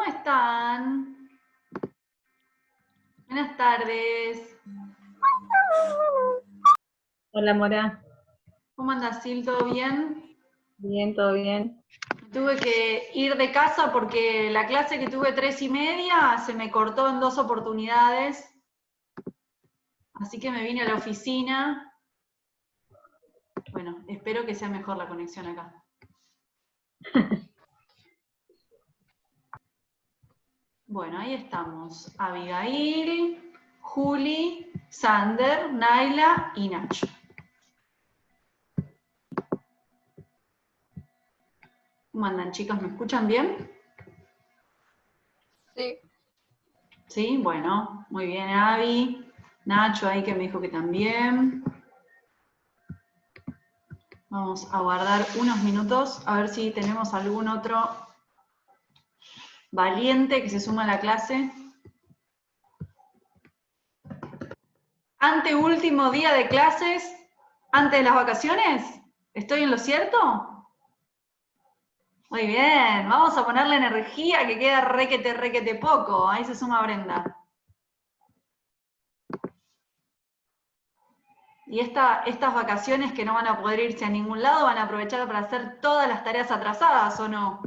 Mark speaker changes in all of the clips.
Speaker 1: ¿Cómo están? Buenas tardes.
Speaker 2: Hola, Mora.
Speaker 1: ¿Cómo andas, Sil? ¿Todo bien?
Speaker 2: Bien, todo bien.
Speaker 1: Tuve que ir de casa porque la clase que tuve 3:30 se me cortó en 2 oportunidades. Así que me vine a la oficina. Bueno, espero que sea mejor la conexión acá. Bueno, ahí estamos. Abigail, Juli, Sander, Naila y Nacho. ¿Cómo andan, chicos? ¿Me escuchan bien?
Speaker 3: Sí.
Speaker 1: Sí, bueno, muy bien, Abby. Nacho ahí que me dijo que también. Vamos a guardar unos minutos a ver si tenemos algún otro valiente que se suma a la clase. Anteúltimo día de clases, antes de las vacaciones. ¿Estoy en lo cierto? Muy bien, vamos a ponerle energía que queda requete poco. Ahí se suma Brenda. Y estas vacaciones que no van a poder irse a ningún lado, van a aprovechar para hacer todas las tareas atrasadas, ¿o no?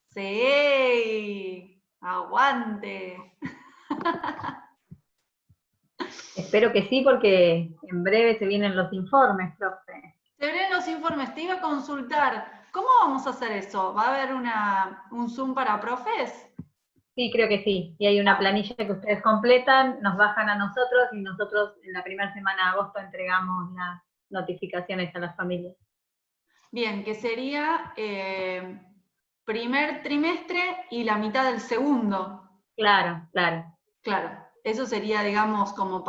Speaker 1: Sí, aguante.
Speaker 2: Espero que sí, porque en breve se vienen los informes, profe.
Speaker 1: Se ven los informes, te iba a consultar. ¿Cómo vamos a hacer eso? ¿Va a haber un Zoom para profes?
Speaker 2: Sí, creo que sí. Y hay una planilla que ustedes completan, nos bajan a nosotros y nosotros en la primera semana de agosto entregamos las notificaciones a las familias.
Speaker 1: Bien, que sería primer trimestre y la mitad del segundo.
Speaker 2: Claro, claro.
Speaker 1: Claro, eso sería, digamos, como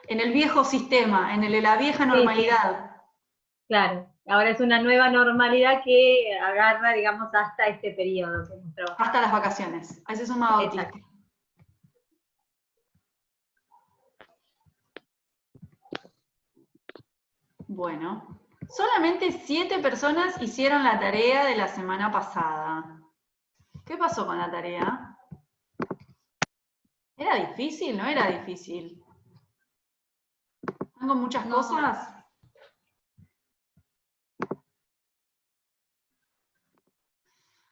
Speaker 1: en el viejo sistema, en la vieja
Speaker 2: Sí,
Speaker 1: normalidad.
Speaker 2: claro. Ahora es una nueva normalidad que agarra, digamos, hasta este periodo que hemos trabajado.
Speaker 1: Hasta las vacaciones. A ese suma Bautista.
Speaker 2: Exacto.
Speaker 1: Bueno, solamente 7 personas hicieron la tarea de la semana pasada. ¿Qué pasó con la tarea? ¿Era difícil? ¿No era difícil? ¿Tengo muchas cosas?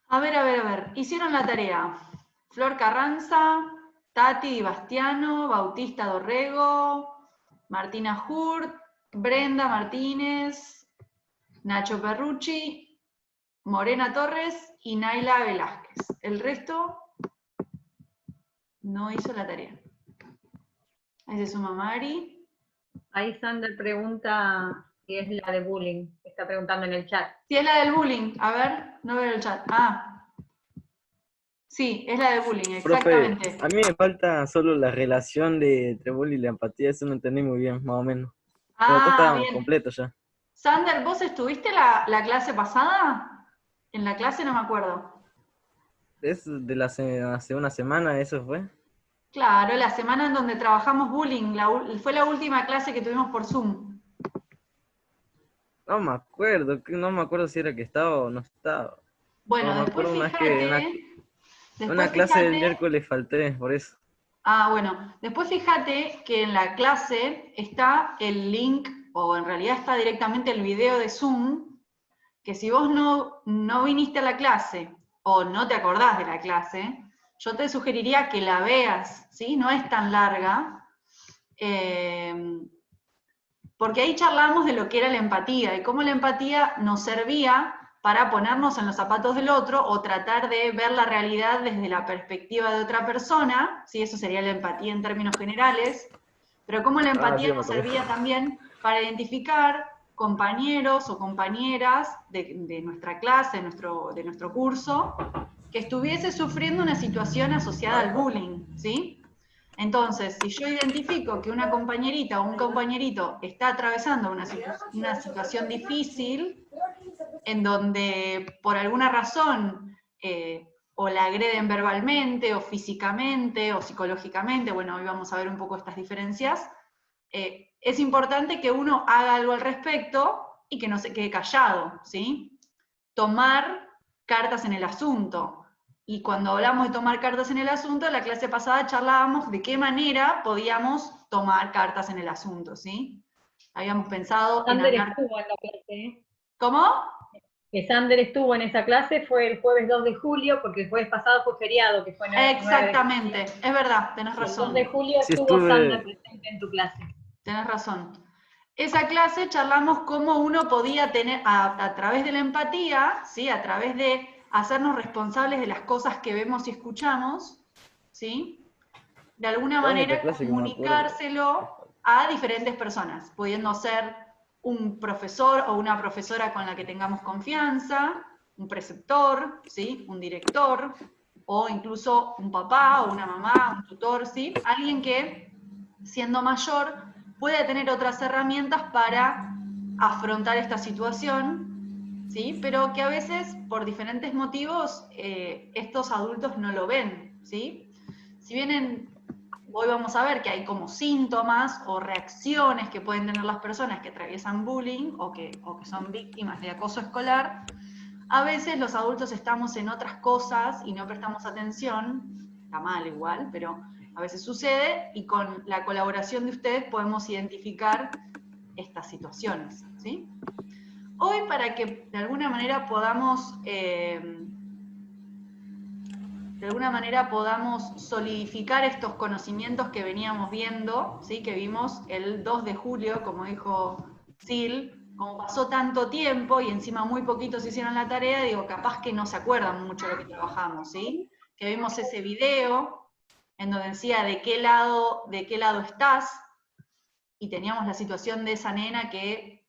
Speaker 1: A ver. Hicieron la tarea. Flor Carranza, Tati Di Bastiano, Bautista Dorrego, Martina Hurt, Brenda Martínez, Nacho Perrucci, Morena Torres y Naila Velázquez. El resto no hizo la tarea. Ahí se suma Mari.
Speaker 2: Ahí Sander pregunta si es la de bullying, está preguntando en el chat.
Speaker 1: Sí, es la del bullying. A ver, no veo el chat. Ah, sí, es la de bullying, exactamente.
Speaker 4: Profe, a mí me falta solo la relación entre bullying y la empatía, eso no entendí muy bien, más o menos. Pero todo
Speaker 1: Ah,
Speaker 4: está
Speaker 1: bien.
Speaker 4: completo ya.
Speaker 1: Sander, ¿vos estuviste la clase pasada? En la clase no me acuerdo.
Speaker 4: Es de hace una semana, eso fue.
Speaker 1: Claro, la semana en donde trabajamos bullying, fue la última clase que tuvimos por Zoom.
Speaker 4: No me acuerdo si era que estaba o no estaba.
Speaker 1: Bueno,
Speaker 4: Pero me
Speaker 1: después
Speaker 4: acuerdo una
Speaker 1: después
Speaker 4: clase del
Speaker 1: fíjate,
Speaker 4: miércoles falté, por eso.
Speaker 1: bueno, después fíjate que en la clase está el link, o en realidad está directamente el video de Zoom, que si vos no viniste a la clase o no te acordás de la clase, yo te sugeriría que la veas, ¿sí? No es tan larga, porque ahí charlamos de lo que era la empatía y cómo la empatía nos servía para ponernos en los zapatos del otro o tratar de ver la realidad desde la perspectiva de otra persona, ¿sí? Eso sería la empatía en términos generales, pero cómo la
Speaker 4: Sí,
Speaker 1: empatía
Speaker 4: ya me
Speaker 1: nos
Speaker 4: acordé.
Speaker 1: servía también para identificar compañeros o compañeras de nuestra clase, de nuestro curso, que estuviese sufriendo una situación asociada al bullying, ¿sí? Entonces, si yo identifico que una compañerita o un compañerito está atravesando una situación difícil, en donde por alguna razón o la agreden verbalmente, o físicamente, o psicológicamente, bueno, hoy vamos a ver un poco estas diferencias, es importante que uno haga algo al respecto y que no se quede callado, ¿sí? Tomar cartas en el asunto. Y cuando hablamos de tomar cartas en el asunto, en la clase pasada charlábamos de qué manera podíamos tomar cartas en el asunto, ¿sí? Habíamos pensado en
Speaker 2: Sander
Speaker 1: hablar...
Speaker 2: estuvo en la clase, ¿eh?
Speaker 1: ¿Cómo?
Speaker 2: Que Sander estuvo en esa clase fue el jueves 2 de julio, porque el jueves pasado fue feriado, que fue 9 de julio.
Speaker 1: Exactamente, es verdad, tenés
Speaker 2: Y el 2 de
Speaker 1: razón.
Speaker 2: julio
Speaker 4: Sí
Speaker 2: estuvo Sander
Speaker 4: estuve,
Speaker 2: presente en tu clase.
Speaker 1: Tenés razón. Esa clase charlamos cómo uno podía tener, a través de la empatía, ¿sí? A través de hacernos responsables de las cosas que vemos y escuchamos, ¿sí? De alguna
Speaker 4: la única
Speaker 1: manera
Speaker 4: clase que me acuerdo.
Speaker 1: comunicárselo a diferentes personas, pudiendo ser un profesor o una profesora con la que tengamos confianza, un preceptor, ¿sí? Un director, o incluso un papá o una mamá, un tutor, ¿sí? Alguien que, siendo mayor, puede tener otras herramientas para afrontar esta situación, ¿sí? Pero que a veces, por diferentes motivos, estos adultos no lo ven, ¿sí? Si bien hoy vamos a ver que hay como síntomas o reacciones que pueden tener las personas que atraviesan bullying o que son víctimas de acoso escolar, a veces los adultos estamos en otras cosas y no prestamos atención, está mal igual, pero a veces sucede y con la colaboración de ustedes podemos identificar estas situaciones, ¿sí? Hoy, para que de alguna manera podamos solidificar estos conocimientos que veníamos viendo, ¿sí? Que vimos el 2 de julio, como dijo Sil, como pasó tanto tiempo y encima muy poquitos hicieron la tarea, digo, capaz que no se acuerdan mucho de lo que trabajamos, ¿sí? Que vimos ese video en donde decía de qué lado estás, y teníamos la situación de esa nena que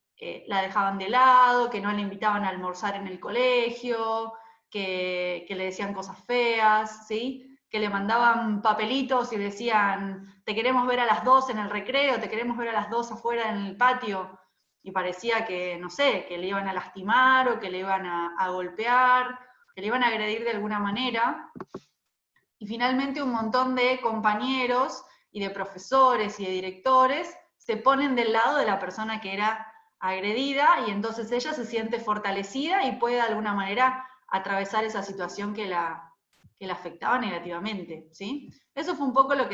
Speaker 1: la dejaban de lado, que no la invitaban a almorzar en el colegio, que le decían cosas feas, ¿sí? Que le mandaban papelitos y decían, te queremos ver a las 2 en el recreo, te queremos ver a las 2 afuera en el patio, y parecía que, no sé, que le iban a lastimar o que le iban a golpear, que le iban a agredir de alguna manera. Y finalmente un montón de compañeros y de profesores y de directores se ponen del lado de la persona que era agredida, y entonces ella se siente fortalecida y puede de alguna manera atravesar esa situación que la afectaba negativamente, ¿sí? Eso fue un poco lo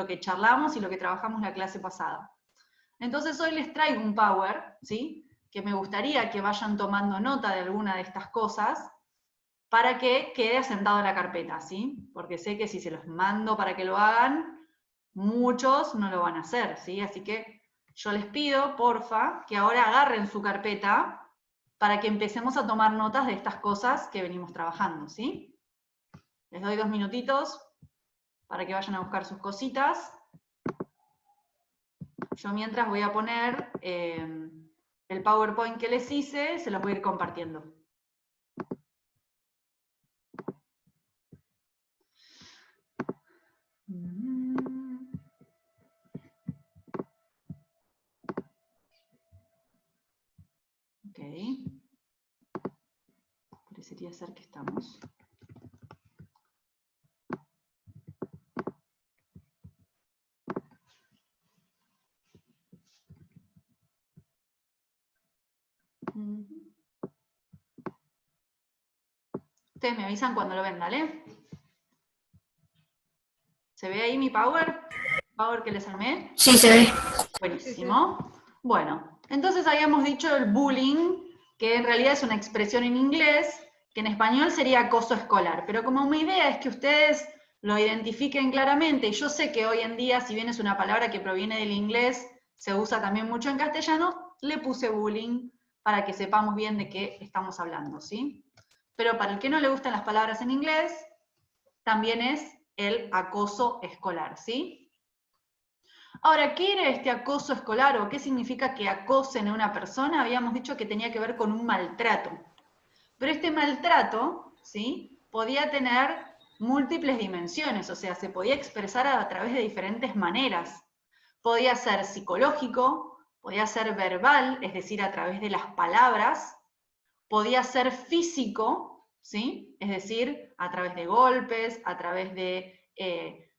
Speaker 1: que charlamos y lo que trabajamos la clase pasada. Entonces hoy les traigo un power, ¿sí? Que me gustaría que vayan tomando nota de alguna de estas cosas, para que quede asentado en la carpeta, ¿sí? Porque sé que si se los mando para que lo hagan, muchos no lo van a hacer, ¿sí? Así que yo les pido, porfa, que ahora agarren su carpeta para que empecemos a tomar notas de estas cosas que venimos trabajando, ¿sí? Les doy 2 minutitos para que vayan a buscar sus cositas. Yo mientras voy a poner el PowerPoint que les hice, se los voy a ir compartiendo. Ok. Parecería ser que estamos. Ustedes me avisan cuando lo ven, ¿vale? ¿Se ve ahí mi power? ¿Power que les armé?
Speaker 3: Sí, se ve.
Speaker 1: Buenísimo. Bueno, entonces habíamos dicho el bullying, que en realidad es una expresión en inglés, que en español sería acoso escolar. Pero como mi idea es que ustedes lo identifiquen claramente, y yo sé que hoy en día, si bien es una palabra que proviene del inglés, se usa también mucho en castellano, le puse bullying para que sepamos bien de qué estamos hablando, ¿sí? Pero para el que no le gustan las palabras en inglés, también es el acoso escolar, ¿sí? Ahora, ¿qué era este acoso escolar o qué significa que acosen a una persona? Habíamos dicho que tenía que ver con un maltrato. Pero este maltrato, ¿sí? Podía tener múltiples dimensiones, o sea, se podía expresar a través de diferentes maneras. Podía ser psicológico, podía ser verbal, es decir, a través de las palabras, podía ser físico, ¿sí? Es decir, a través de golpes, a través de,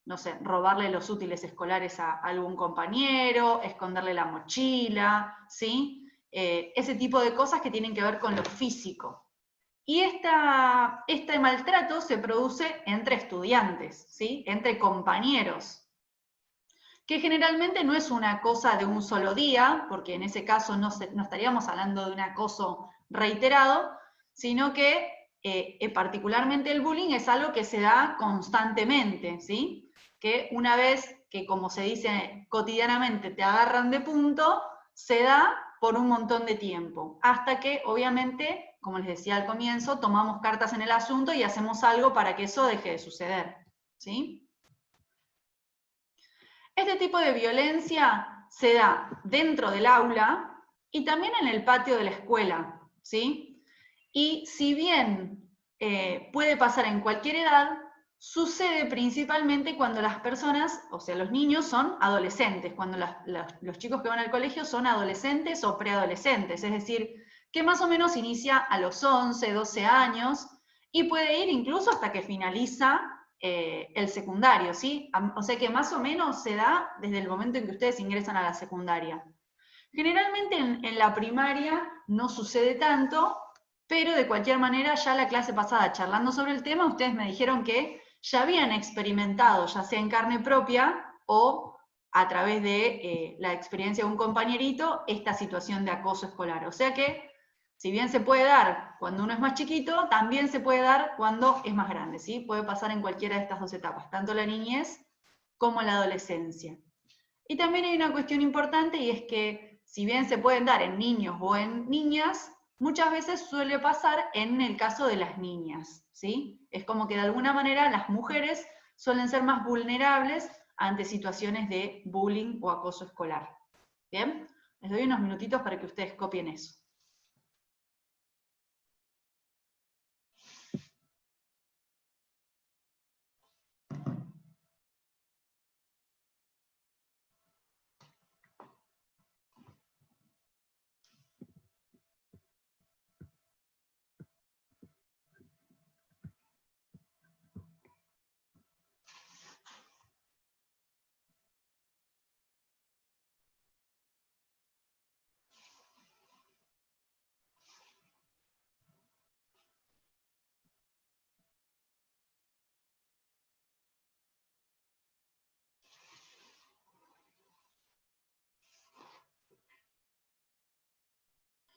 Speaker 1: no sé, robarle los útiles escolares a algún compañero, esconderle la mochila, ¿sí? Ese tipo de cosas que tienen que ver con lo físico. Y este maltrato se produce entre estudiantes, ¿sí? Entre compañeros, que generalmente no es una cosa de un solo día, porque en ese caso no estaríamos hablando de un acoso reiterado, sino que particularmente el bullying es algo que se da constantemente, ¿sí? Que una vez que, como se dice cotidianamente, te agarran de punto, se da por un montón de tiempo, hasta que obviamente, como les decía al comienzo, tomamos cartas en el asunto y hacemos algo para que eso deje de suceder, ¿sí? Este tipo de violencia se da dentro del aula y también en el patio de la escuela, ¿sí? Y si bien puede pasar en cualquier edad, sucede principalmente cuando las personas, o sea, los niños son adolescentes, cuando los chicos que van al colegio son adolescentes o preadolescentes, es decir, que más o menos inicia a los 11, 12 años y puede ir incluso hasta que finaliza el secundario, ¿sí? O sea que más o menos se da desde el momento en que ustedes ingresan a la secundaria. Generalmente en la primaria no sucede tanto, pero de cualquier manera ya la clase pasada charlando sobre el tema, ustedes me dijeron que ya habían experimentado, ya sea en carne propia o a través de la experiencia de un compañerito, esta situación de acoso escolar. O sea que, si bien se puede dar cuando uno es más chiquito, también se puede dar cuando es más grande, ¿sí? Puede pasar en cualquiera de estas dos etapas, tanto la niñez como la adolescencia. Y también hay una cuestión importante y es que, si bien se pueden dar en niños o en niñas, muchas veces suele pasar en el caso de las niñas, ¿sí? Es como que de alguna manera las mujeres suelen ser más vulnerables ante situaciones de bullying o acoso escolar. ¿Bien? Les doy unos minutitos para que ustedes copien eso.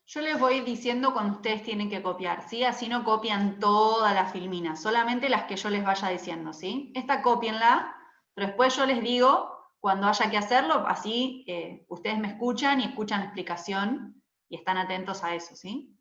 Speaker 1: Yo les voy diciendo cuando ustedes tienen que copiar, ¿sí? Así no copian toda la filmina, solamente las que yo les vaya diciendo, ¿sí? Esta cópienla, pero después yo les digo cuando haya que hacerlo, así ustedes me escuchan y escuchan la explicación y están atentos a eso, ¿sí?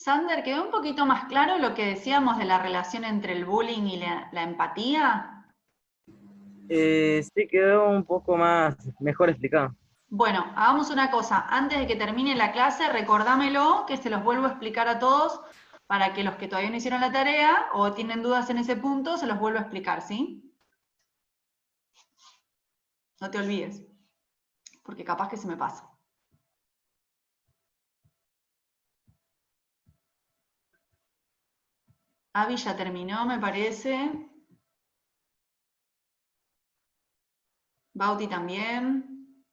Speaker 1: Sander, ¿quedó un poquito más claro lo que decíamos de la relación entre el bullying y la empatía?
Speaker 4: Sí, quedó un poco más, mejor explicado.
Speaker 1: Bueno, hagamos una cosa. Antes de que termine la clase, recordámelo, que se los vuelvo a explicar a todos, para que los que todavía no hicieron la tarea o tienen dudas en ese punto, se los vuelvo a explicar, ¿sí? No te olvides, porque capaz que se me pasa. Avi ya terminó, me parece. Bauti también.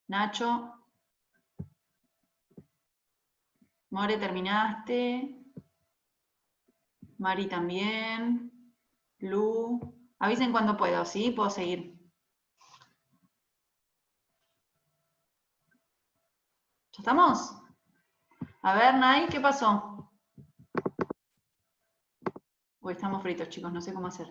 Speaker 1: Nacho. More, terminaste. Mari también. Lu. Avisen cuando puedo, ¿sí? Puedo seguir. ¿Ya estamos? A ver, Nay, ¿qué pasó? Uy, estamos fritos, chicos, no sé cómo hacer.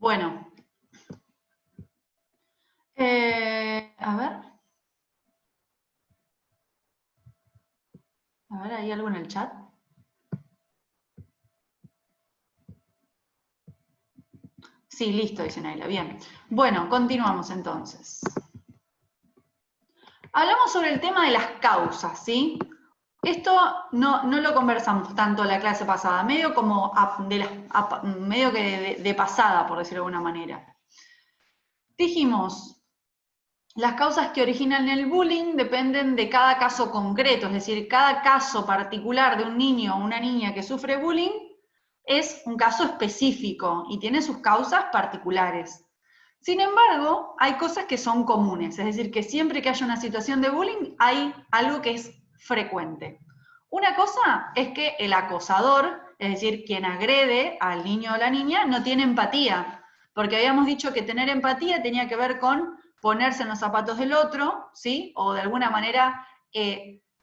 Speaker 1: Bueno. A ver. A ver, ¿hay algo en el chat? Sí, listo, dice Naila, bien. Bueno, continuamos entonces. Hablamos sobre el tema de las causas, ¿sí? Esto no lo conversamos tanto en la clase pasada, medio como medio que de pasada, por decirlo de alguna manera. Dijimos, las causas que originan el bullying dependen de cada caso concreto, es decir, cada caso particular de un niño o una niña que sufre bullying es un caso específico y tiene sus causas particulares. Sin embargo, hay cosas que son comunes, es decir, que siempre que haya una situación de bullying hay algo que es frecuente. Una cosa es que el acosador, es decir, quien agrede al niño o la niña, no tiene empatía, porque habíamos dicho que tener empatía tenía que ver con ponerse en los zapatos del otro, ¿sí? O de alguna manera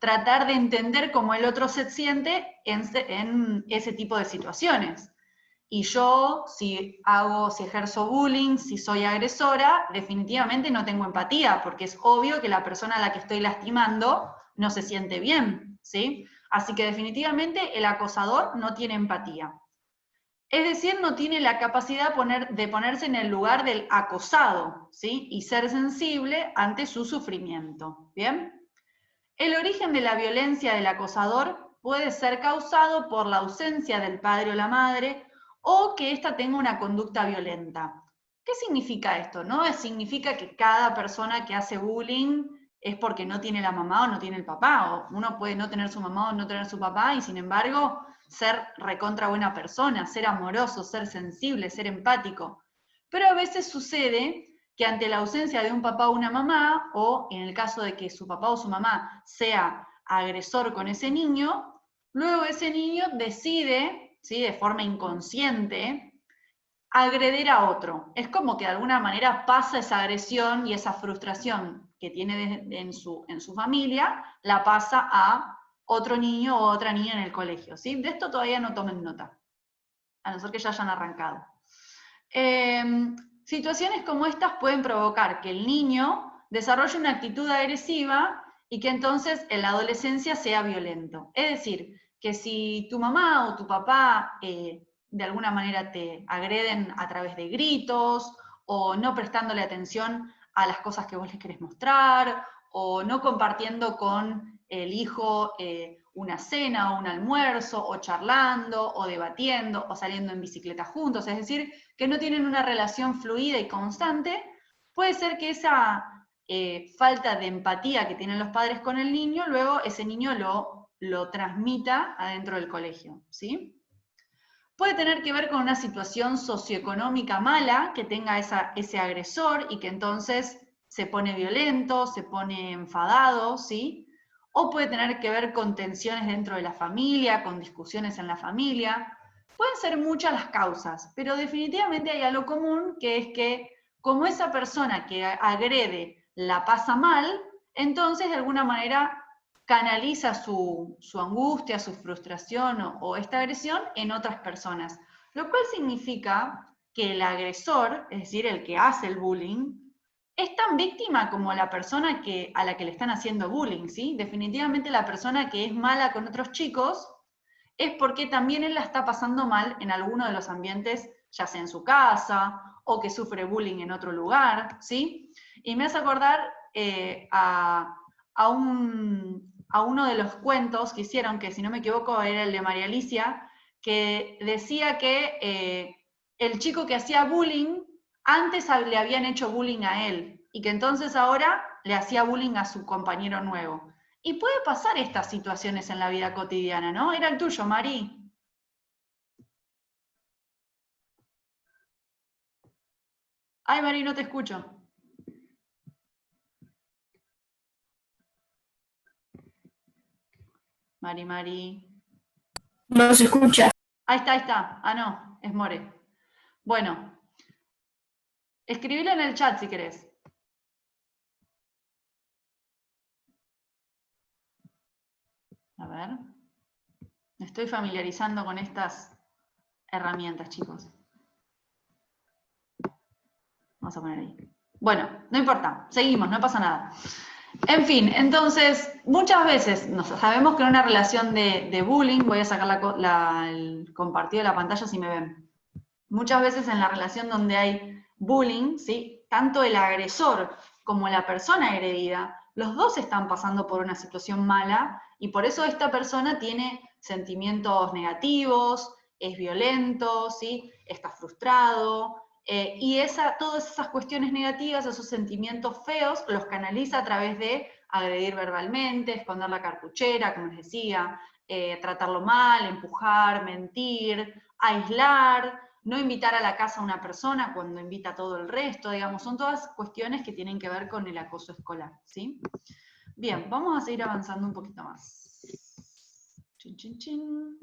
Speaker 1: tratar de entender cómo el otro se siente en ese tipo de situaciones. Y yo, si ejerzo bullying, si soy agresora, definitivamente no tengo empatía, porque es obvio que la persona a la que estoy lastimando no se siente bien, ¿sí? Así que definitivamente el acosador no tiene empatía. Es decir, no tiene la capacidad de ponerse en el lugar del acosado, ¿sí? Y ser sensible ante su sufrimiento, ¿bien? El origen de la violencia del acosador puede ser causado por la ausencia del padre o la madre, o que ésta tenga una conducta violenta. ¿Qué significa esto? ¿No? Significa que cada persona que hace bullying es porque no tiene la mamá o no tiene el papá, o uno puede no tener su mamá o no tener su papá, y sin embargo ser recontra buena persona, ser amoroso, ser sensible, ser empático. Pero a veces sucede que ante la ausencia de un papá o una mamá, o en el caso de que su papá o su mamá sea agresor con ese niño, luego ese niño decide, ¿sí?, de forma inconsciente, agredir a otro. Es como que de alguna manera pasa esa agresión y esa frustración que tiene en su familia, la pasa a otro niño o otra niña en el colegio, ¿sí? De esto todavía no tomen nota, a no ser que ya hayan arrancado. Situaciones como estas pueden provocar que el niño desarrolle una actitud agresiva y que entonces en la adolescencia sea violento. Es decir, que si tu mamá o tu papá de alguna manera te agreden a través de gritos, o no prestándole atención a las cosas que vos les querés mostrar, o no compartiendo con el hijo una cena o un almuerzo, o charlando, o debatiendo, o saliendo en bicicleta juntos, es decir, que no tienen una relación fluida y constante, puede ser que esa falta de empatía que tienen los padres con el niño, luego ese niño lo transmita adentro del colegio, ¿sí? Puede tener que ver con una situación socioeconómica mala que tenga ese agresor y que entonces se pone violento, se pone enfadado, ¿sí? O puede tener que ver con tensiones dentro de la familia, con discusiones en la familia. Pueden ser muchas las causas, pero definitivamente hay algo común, que es que como esa persona que agrede la pasa mal, entonces de alguna manera canaliza su angustia, su frustración o esta agresión en otras personas. Lo cual significa que el agresor, es decir, el que hace el bullying, es tan víctima como la persona a la que le están haciendo bullying, ¿sí? Definitivamente la persona que es mala con otros chicos es porque también él la está pasando mal en alguno de los ambientes, ya sea en su casa, o que sufre bullying en otro lugar, ¿sí? Y me hace acordar a uno de los cuentos que hicieron, que si no me equivoco era el de María Alicia, que decía que el chico que hacía bullying, antes le habían hecho bullying a él, y que entonces ahora le hacía bullying a su compañero nuevo. Y puede pasar estas situaciones en la vida cotidiana, ¿no? Era el tuyo, Mari. Ay, Mari, no te escucho. Mari.
Speaker 3: No se escucha.
Speaker 1: Ahí está. Ah, no, es More. Bueno, escribilo en el chat si querés. A ver. Me estoy familiarizando con estas herramientas, chicos. Vamos a poner ahí. Bueno, no importa, seguimos, no pasa nada. En fin, entonces, muchas veces sabemos que en una relación de bullying, voy a sacar el compartido de la pantalla si me ven. Muchas veces en la relación donde hay bullying, ¿sí? Tanto el agresor como la persona agredida, los dos están pasando por una situación mala y por eso esta persona tiene sentimientos negativos, es violento, ¿sí? Está frustrado, y todas esas cuestiones negativas, esos sentimientos feos, los canaliza a través de agredir verbalmente, esconder la cartuchera, como les decía, tratarlo mal, empujar, mentir, aislar, no invitar a la casa a una persona cuando invita a todo el resto, digamos, son todas cuestiones que tienen que ver con el acoso escolar, ¿sí? Bien, vamos a seguir avanzando un poquito más. Chin, chin, chin.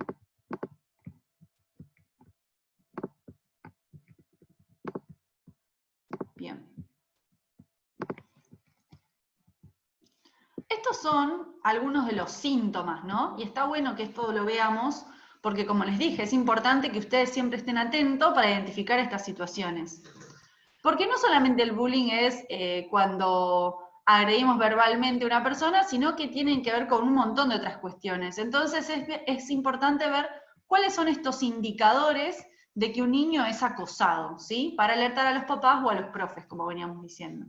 Speaker 1: Bien. Estos son algunos de los síntomas, ¿no? Y está bueno que esto lo veamos, porque como les dije, es importante que ustedes siempre estén atentos para identificar estas situaciones. Porque no solamente el bullying es cuando agredimos verbalmente a una persona, sino que tienen que ver con un montón de otras cuestiones. Entonces es importante ver cuáles son estos indicadores de que un niño es acosado, ¿sí? Para alertar a los papás o a los profes, como veníamos diciendo.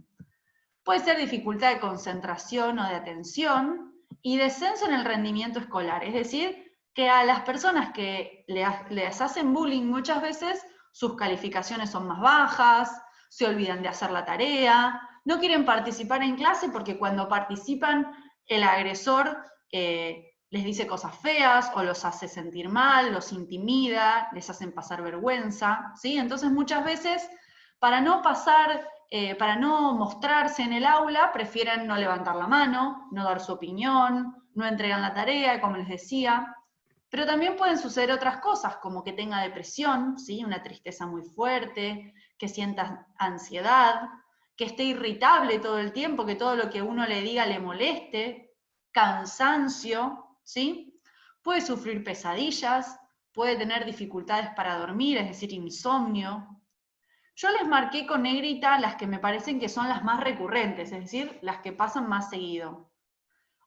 Speaker 1: Puede ser dificultad de concentración o de atención y descenso en el rendimiento escolar, es decir, que a las personas que les hacen bullying muchas veces sus calificaciones son más bajas, se olvidan de hacer la tarea, no quieren participar en clase porque cuando participan el agresor les dice cosas feas o los hace sentir mal, los intimida, les hacen pasar vergüenza, ¿sí? Entonces muchas veces para no mostrarse en el aula, prefieren no levantar la mano, no dar su opinión, no entregan la tarea, como les decía. Pero también pueden suceder otras cosas, como que tenga depresión, ¿sí? Una tristeza muy fuerte, que sienta ansiedad, que esté irritable todo el tiempo, que todo lo que uno le diga le moleste, cansancio, ¿sí? Puede sufrir pesadillas, puede tener dificultades para dormir, es decir, insomnio. Yo les marqué con negrita las que me parecen que son las más recurrentes, es decir, las que pasan más seguido.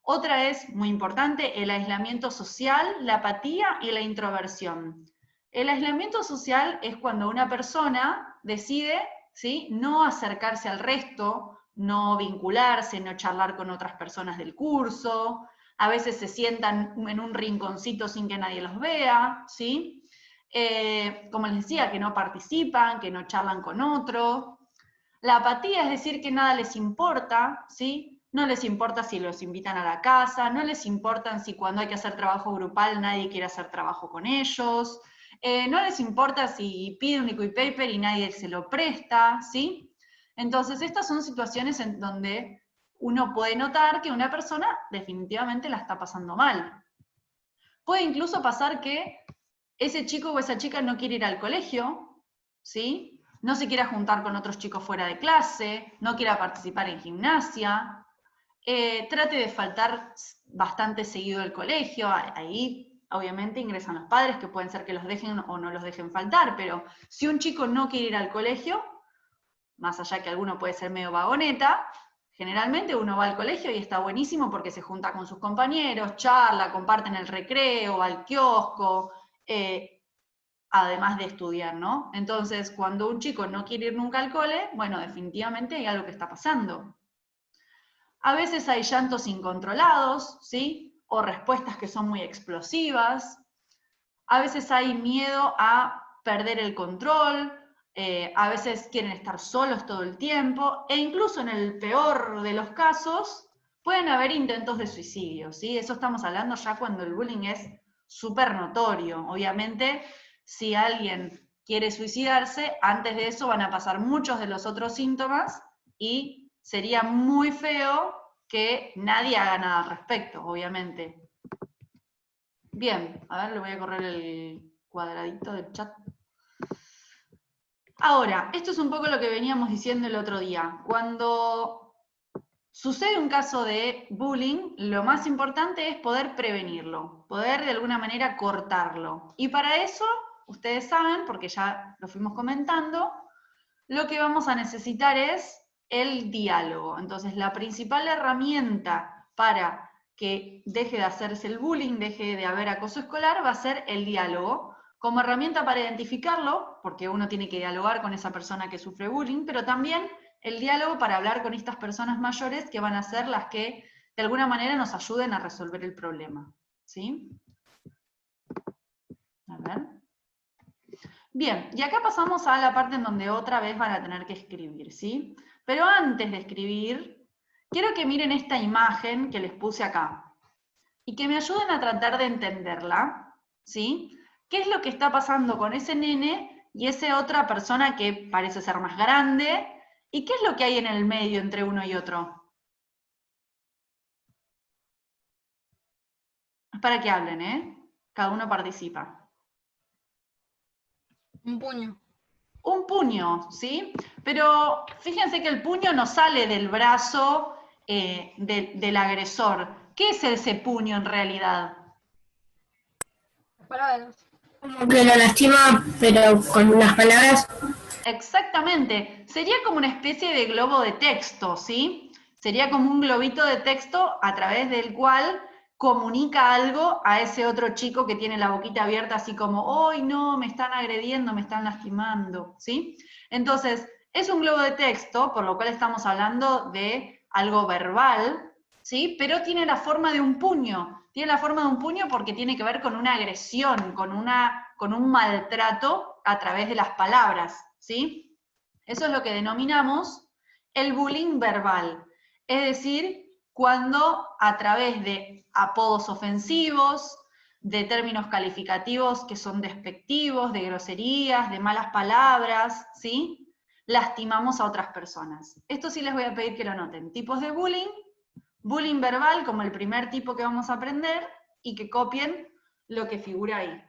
Speaker 1: Otra es, muy importante, el aislamiento social, la apatía y la introversión. El aislamiento social es cuando una persona decide, ¿sí?, no acercarse al resto, no vincularse, no charlar con otras personas del curso, a veces se sientan en un rinconcito sin que nadie los vea, ¿sí? Como les decía, que no participan, que no charlan con otro. La apatía es decir que nada les importa, ¿sí? No les importa si los invitan a la casa, no les importa si cuando hay que hacer trabajo grupal nadie quiere hacer trabajo con ellos, no les importa si pide un liquid paper y nadie se lo presta, ¿sí? Entonces estas son situaciones en donde uno puede notar que una persona definitivamente la está pasando mal. Puede incluso pasar que ese chico o esa chica no quiere ir al colegio, ¿sí? No se quiera juntar con otros chicos fuera de clase, no quiera participar en gimnasia, trate de faltar bastante seguido del colegio, ahí obviamente ingresan los padres que pueden ser que los dejen o no los dejen faltar, pero si un chico no quiere ir al colegio, más allá que alguno puede ser medio vagoneta, generalmente uno va al colegio y está buenísimo porque se junta con sus compañeros, charla, comparten el recreo, va al kiosco, además de estudiar, ¿no? Entonces, cuando un chico no quiere ir nunca al cole, bueno, definitivamente hay algo que está pasando. A veces hay llantos incontrolados, ¿sí? O respuestas que son muy explosivas. A veces hay miedo a perder el control, a veces quieren estar solos todo el tiempo, e incluso en el peor de los casos, pueden haber intentos de suicidio, ¿sí? Eso estamos hablando ya cuando el bullying es súper notorio. Obviamente, si alguien quiere suicidarse, antes de eso van a pasar muchos de los otros síntomas y sería muy feo que nadie haga nada al respecto, obviamente. Bien, a ver, le voy a correr el cuadradito del chat. Ahora, esto es un poco lo que veníamos diciendo el otro día. Cuando sucede un caso de bullying, lo más importante es poder prevenirlo, poder de alguna manera cortarlo. Y para eso, ustedes saben, porque ya lo fuimos comentando, lo que vamos a necesitar es el diálogo. Entonces, la principal herramienta para que deje de hacerse el bullying, deje de haber acoso escolar, va a ser el diálogo, como herramienta para identificarlo, porque uno tiene que dialogar con esa persona que sufre bullying, pero también el diálogo para hablar con estas personas mayores que van a ser las que de alguna manera nos ayuden a resolver el problema. ¿Sí? A ver. Bien, y acá pasamos a la parte en donde otra vez van a tener que escribir, ¿sí? Pero antes de escribir, quiero que miren esta imagen que les puse acá y que me ayuden a tratar de entenderla, ¿sí? ¿Qué es lo que está pasando con ese nene y esa otra persona que parece ser más grande? ¿Y qué es lo que hay en el medio entre uno y otro? Es para que hablen, ¿eh? Cada uno participa.
Speaker 3: Un puño.
Speaker 1: Un puño, ¿sí? Pero fíjense que el puño no sale del brazo del agresor. ¿Qué es ese puño en realidad?
Speaker 3: Palabras. Como que lo lastima, pero con unas palabras.
Speaker 1: Exactamente. Sería como una especie de globo de texto, ¿sí? Sería como un globito de texto a través del cual comunica algo a ese otro chico que tiene la boquita abierta, así como, ¡ay no, me están agrediendo, me están lastimando! ¿Sí? Entonces, es un globo de texto, por lo cual estamos hablando de algo verbal, ¿sí? Pero tiene la forma de un puño. Tiene la forma de un puño porque tiene que ver con una agresión, con un maltrato a través de las palabras, ¿sí? Eso es lo que denominamos el bullying verbal. Es decir, cuando a través de apodos ofensivos, de términos calificativos que son despectivos, de groserías, de malas palabras, ¿sí? Lastimamos a otras personas. Esto sí les voy a pedir que lo noten. Tipos de bullying: bullying verbal como el primer tipo que vamos a aprender, y que copien lo que figura ahí.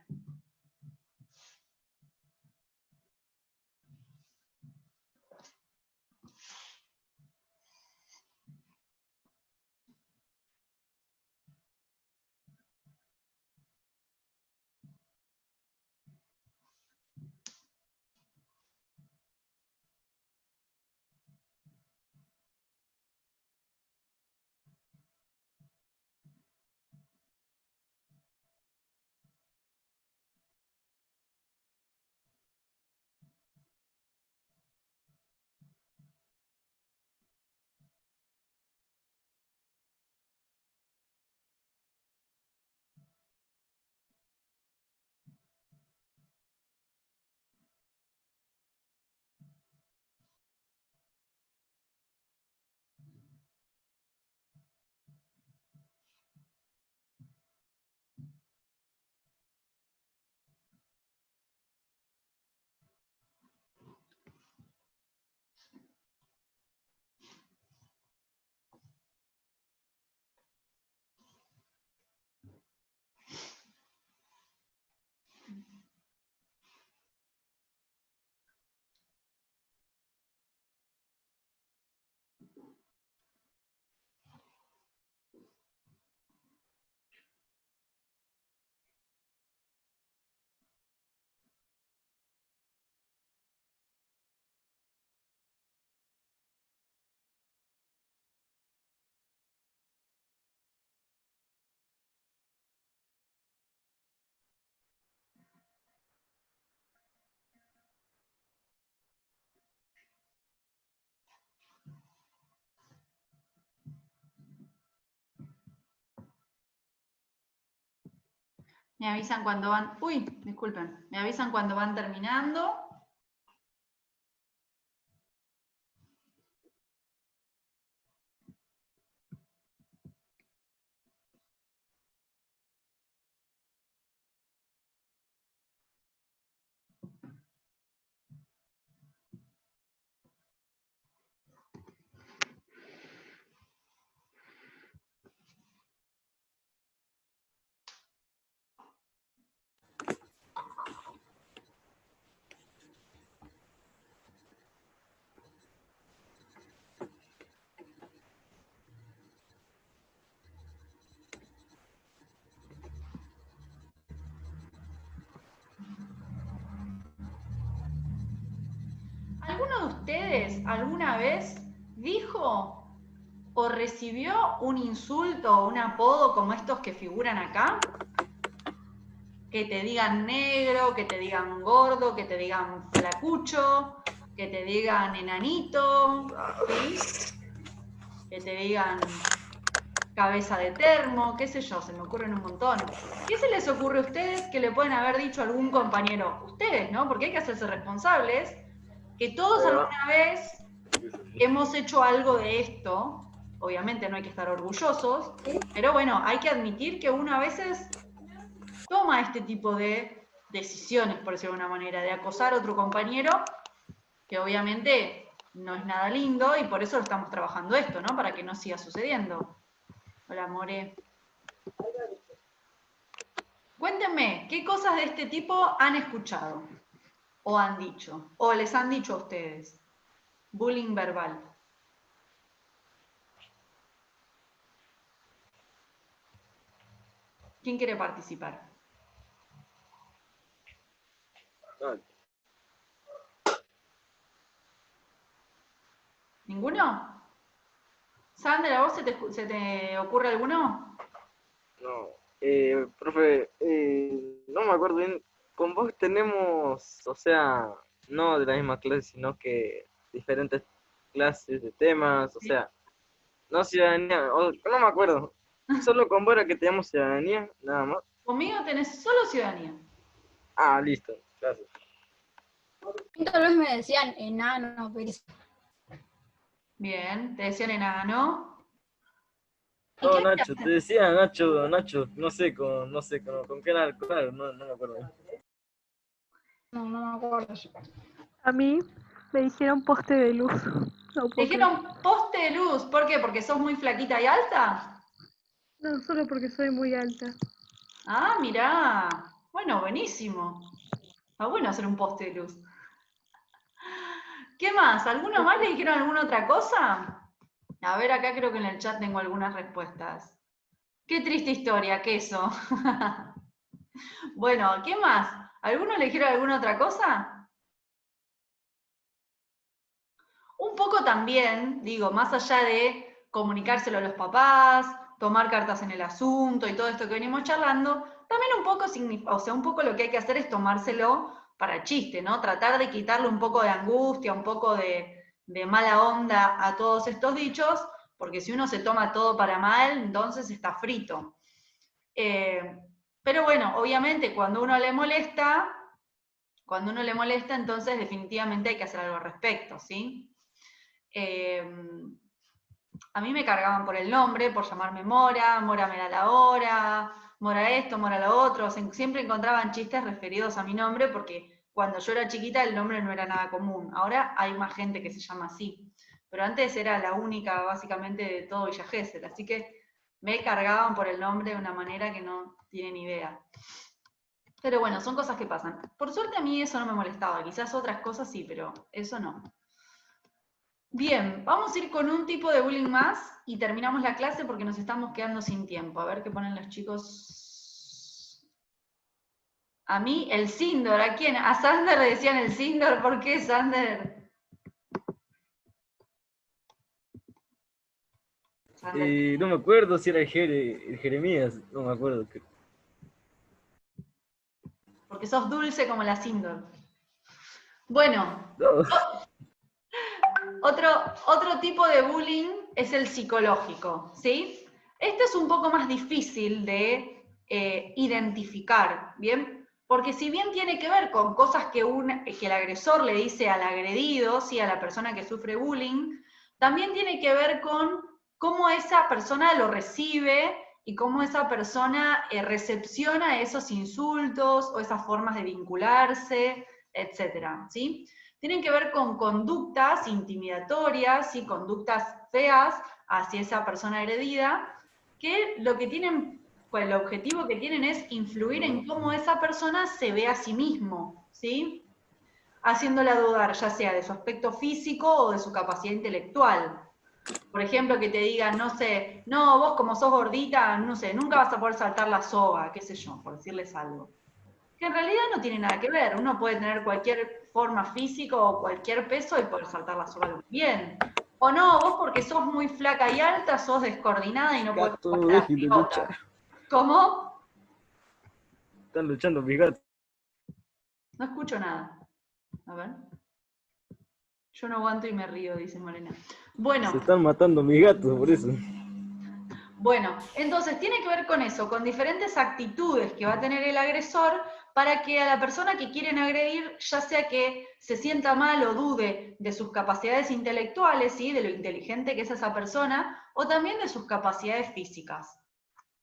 Speaker 1: Me avisan cuando van, disculpen, me avisan cuando van terminando. ¿Alguno de ustedes alguna vez dijo o recibió un insulto o un apodo como estos que figuran acá? que te digan negro, que te digan gordo, que te digan flacucho, que te digan enanito, ¿sí? Que te digan cabeza de termo, qué sé yo, se me ocurren un montón. ¿Qué se les ocurre a ustedes que le pueden haber dicho a algún compañero? Ustedes, ¿no? Porque hay que hacerse responsables, que todos alguna vez hemos hecho algo de esto. Obviamente no hay que estar orgullosos, pero bueno, hay que admitir que uno a veces toma este tipo de decisiones, por decirlo de alguna manera, de acosar a otro compañero, que obviamente no es nada lindo y por eso lo estamos trabajando esto, ¿no? Para que no siga sucediendo. Hola, More. Cuéntenme, ¿qué cosas de este tipo han escuchado? ¿O han dicho? ¿O les han dicho a ustedes? Bullying verbal. ¿Quién quiere participar? ¿Ninguno? Sander, ¿a vos se te ocurre alguno?
Speaker 4: No, profe, no me acuerdo bien. Con vos tenemos, o sea, no de la misma clase, sino que diferentes clases de temas, o sea, no ciudadanía, no me acuerdo. Solo con vos era que teníamos ciudadanía, nada más.
Speaker 1: Conmigo tenés solo ciudadanía.
Speaker 4: Ah, listo, gracias.
Speaker 3: Tal vez me decían enano, pero
Speaker 1: Bien, te decían enano. ¿Y
Speaker 4: No,
Speaker 1: qué
Speaker 4: Nacho, te
Speaker 1: hacen?
Speaker 4: decía Nacho, no sé, con qué era, no me acuerdo.
Speaker 3: no me acuerdo.
Speaker 5: A mí me dijeron poste de luz. No
Speaker 1: Te
Speaker 5: puedo creer.
Speaker 1: dijeron poste de luz. ¿Por qué? ¿Porque sos muy flaquita y alta?
Speaker 5: No, solo porque soy muy alta.
Speaker 1: Ah, mirá. Bueno, buenísimo. Está bueno hacer un poste de luz. ¿Qué más? ¿Alguno más le dijeron alguna otra cosa? A ver, acá creo que en el chat tengo algunas respuestas. Qué triste historia, queso. Bueno, ¿qué más? ¿Alguno le dijeron alguna otra cosa? Un poco también, digo, más allá de comunicárselo a los papás, tomar cartas en el asunto y todo esto que venimos charlando, también un poco, o sea, un poco lo que hay que hacer es tomárselo para chiste, ¿no? Tratar de quitarle un poco de angustia, un poco de mala onda a todos estos dichos, porque si uno se toma todo para mal, entonces está frito. Pero bueno, obviamente cuando uno le molesta, entonces definitivamente hay que hacer algo al respecto, ¿sí? A mí me cargaban por el nombre, por llamarme Mora, Mora me da la hora, Mora esto, Mora lo otro, siempre encontraban chistes referidos a mi nombre porque cuando yo era chiquita el nombre no era nada común, ahora hay más gente que se llama así, pero antes era la única básicamente de todo Villa Gesell, así que me cargaban por el nombre de una manera que no tienen idea. Pero bueno, son cosas que pasan. Por suerte a mí eso no me molestaba, quizás otras cosas sí, pero eso no. Bien, vamos a ir con un tipo de bullying más y terminamos la clase porque nos estamos quedando sin tiempo. A ver qué ponen los chicos. A mí, el Sindor. ¿A quién? A Sander le decían el Sindor. ¿Por qué, Sander?
Speaker 4: No me acuerdo si era el Jeremías, no me acuerdo.
Speaker 1: Porque sos dulce como la Sindor. Bueno,
Speaker 4: No.
Speaker 1: otro tipo de bullying es el psicológico, ¿sí? Este es un poco más difícil de identificar, ¿bien? Porque si bien tiene que ver con cosas que el agresor le dice al agredido, ¿sí? A la persona que sufre bullying, también tiene que ver con cómo esa persona lo recibe y cómo esa persona recepciona esos insultos o esas formas de vincularse, etcétera, ¿sí? Tienen que ver con conductas intimidatorias y conductas feas hacia esa persona agredida, que lo que tienen, pues el objetivo que tienen es influir en cómo esa persona se ve a sí mismo, ¿sí? Haciéndola dudar, ya sea de su aspecto físico o de su capacidad intelectual. Por ejemplo, que te digan, no sé, no, vos como sos gordita, no sé, nunca vas a poder saltar la soga, qué sé yo, por decirles algo. Que en realidad no tiene nada que ver, uno puede tener cualquier forma física o cualquier peso y poder saltar la soga muy bien. O no, vos porque sos muy flaca y alta, sos descoordinada y no podés
Speaker 4: Gato,
Speaker 1: jugar a la
Speaker 4: deje de
Speaker 1: pelota.
Speaker 4: luchar.
Speaker 1: ¿Cómo?
Speaker 4: Están luchando mis gatos.
Speaker 1: No escucho nada. A ver. Yo no aguanto y me río, dice Morena. Bueno.
Speaker 4: Se están matando mis gatos, por eso.
Speaker 1: Bueno, entonces tiene que ver con eso, con diferentes actitudes que va a tener el agresor para que a la persona que quieren agredir, ya sea que se sienta mal o dude de sus capacidades intelectuales, ¿sí? De lo inteligente que es esa persona, o también de sus capacidades físicas.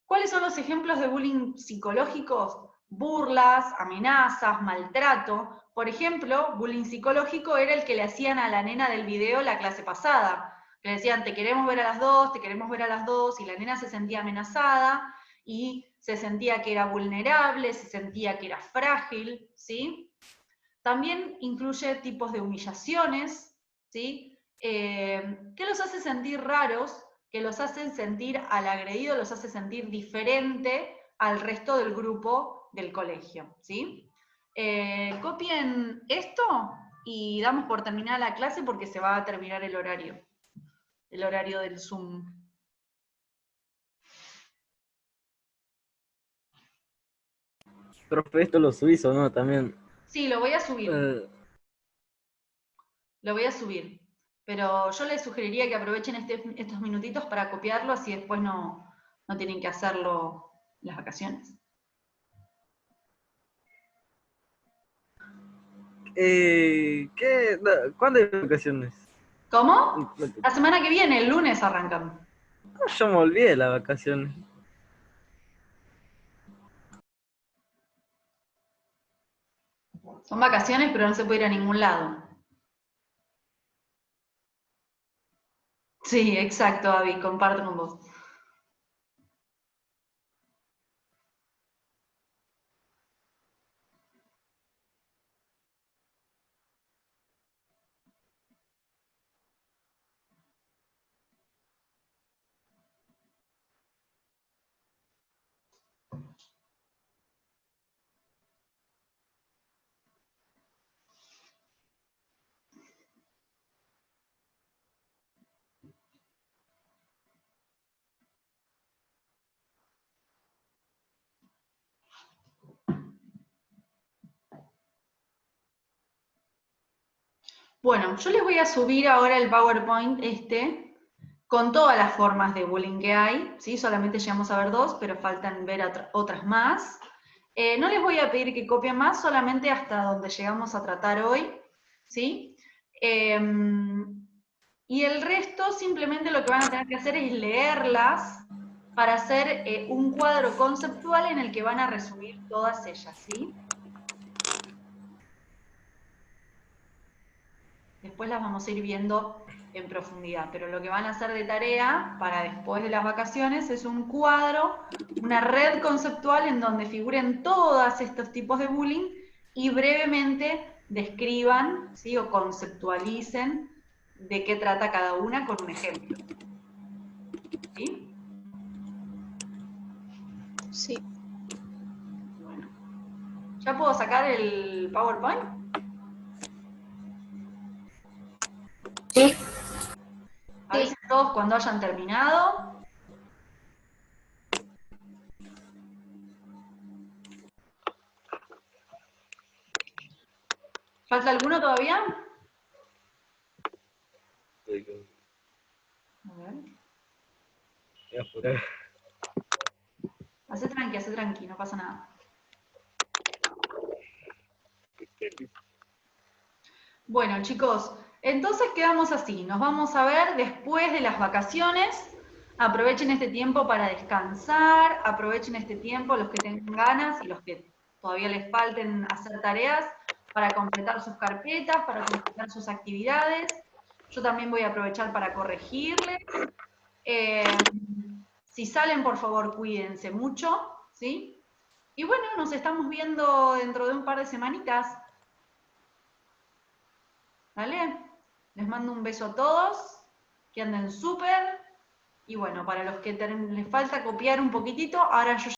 Speaker 1: ¿Cuáles son los ejemplos de bullying psicológicos? Burlas, amenazas, maltrato. Por ejemplo, bullying psicológico era el que le hacían a la nena del video la clase pasada. Le decían, te queremos ver a las dos, te queremos ver a las dos, y la nena se sentía amenazada, y se sentía que era vulnerable, se sentía que era frágil, ¿sí? También incluye tipos de humillaciones, ¿sí? Que los hace sentir raros, que los hacen sentir al agredido, los hace sentir diferente al resto del grupo del colegio, ¿sí? Copien esto y damos por terminada la clase porque se va a terminar el horario del Zoom.
Speaker 4: Profe, esto lo subís o no también.
Speaker 1: Sí, lo voy a subir. Lo voy a subir. Pero yo les sugeriría que aprovechen estos minutitos para copiarlo, así después no tienen que hacerlo en las vacaciones.
Speaker 4: ¿Cuándo hay vacaciones?
Speaker 1: ¿Cómo? La semana que viene, el lunes arrancan.
Speaker 4: Yo me olvidé de las vacaciones.
Speaker 1: Son vacaciones, pero no se puede ir a ningún lado. Sí, exacto, Abby, comparto con vos. Bueno, yo les voy a subir ahora el PowerPoint con todas las formas de bullying que hay, ¿sí? Solamente llegamos a ver 2, pero faltan ver otras más. No les voy a pedir que copien más, solamente hasta donde llegamos a tratar hoy, ¿sí? Y el resto simplemente lo que van a tener que hacer es leerlas para hacer un cuadro conceptual en el que van a resumir todas ellas, ¿sí? Después las vamos a ir viendo en profundidad, pero lo que van a hacer de tarea para después de las vacaciones es un cuadro, una red conceptual en donde figuren todos estos tipos de bullying y brevemente describan, ¿sí? O conceptualicen de qué trata cada una con un ejemplo. ¿Sí?
Speaker 3: Sí.
Speaker 1: Bueno. ¿Ya puedo sacar el PowerPoint?
Speaker 3: Sí.
Speaker 1: Avisen todos cuando hayan terminado. ¿Falta alguno todavía? A ver. Hacé tranqui, no pasa nada. Bueno, chicos, entonces quedamos así. Nos vamos a ver después de las vacaciones. Aprovechen este tiempo para descansar, aprovechen este tiempo los que tengan ganas y los que todavía les falten hacer tareas para completar sus carpetas, para completar sus actividades. Yo también voy a aprovechar para corregirles. Si salen, por favor, cuídense mucho, ¿sí? Y bueno, nos estamos viendo dentro de un par de semanitas. ¿Vale? Les mando un beso a todos, que anden súper. Y bueno, para los que les falta copiar un poquitito, ahora yo